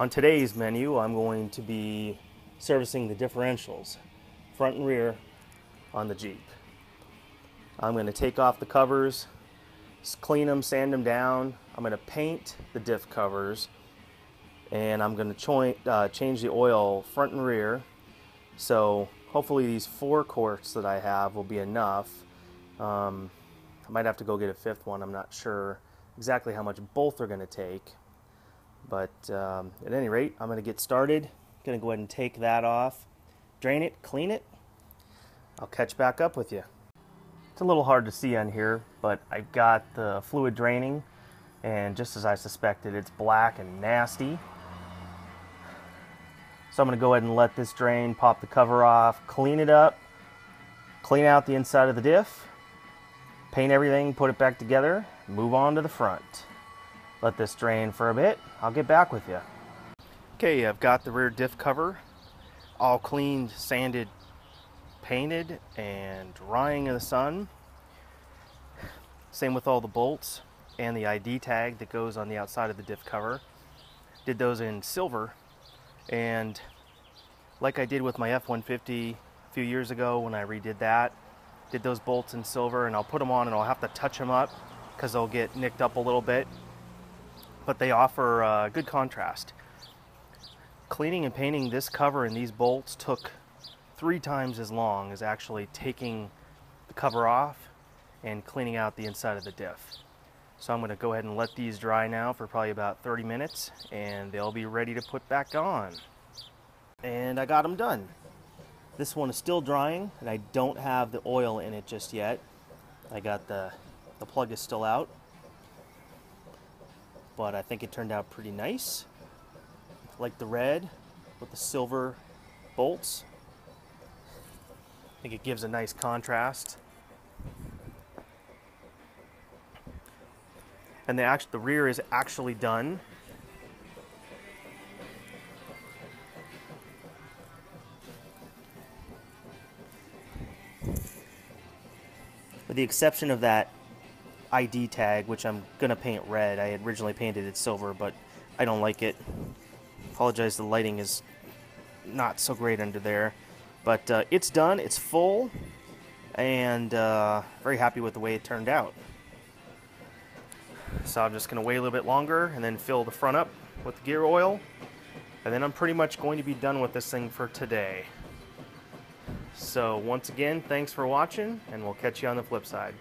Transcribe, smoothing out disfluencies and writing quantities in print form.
On today's menu, I'm going to be servicing the differentials, front and rear, on the Jeep. I'm going to take off the covers, clean them, sand them down. I'm going to paint the diff covers, and I'm going to change the oil front and rear. So hopefully these 4 quarts that I have will be enough. I might have to go get a 5th one. I'm not sure exactly how much both are going to take. But at any rate, I'm going to get started. Going to go ahead and take that off, drain it, clean it. I'll catch back up with you. It's a little hard to see on here, but I've got the fluid draining, and just as I suspected, it's black and nasty. So I'm going to go ahead and let this drain, pop the cover off, clean it up, clean out the inside of the diff, paint everything, put it back together, move on to the front. Let this drain for a bit. I'll get back with you. Okay, I've got the rear diff cover all cleaned, sanded, painted, and drying in the sun. Same with all the bolts and the ID tag that goes on the outside of the diff cover. Did those in silver, and like I did with my F-150 a few years ago when I redid that, did those bolts in silver, and I'll put them on and I'll have to touch them up because they'll get nicked up a little bit. But they offer good contrast. Cleaning and painting this cover and these bolts took 3 times as long as actually taking the cover off and cleaning out the inside of the diff. So I'm going to go ahead and let these dry now for probably about 30 minutes, and they'll be ready to put back on. And I got them done. This one is still drying, and I don't have the oil in it just yet. I got the plug is still out. But I think it turned out pretty nice. Like the red with the silver bolts. I think it gives a nice contrast. And the rear is actually done. With the exception of that ID tag, which I'm gonna paint red. I had originally painted it silver, but I don't like it. Apologize, the lighting is not so great under there. But it's done, it's full, and very happy with the way it turned out. So I'm just gonna wait a little bit longer and then fill the front up with the gear oil, and then I'm pretty much going to be done with this thing for today. So once again, thanks for watching, and we'll catch you on the flip side.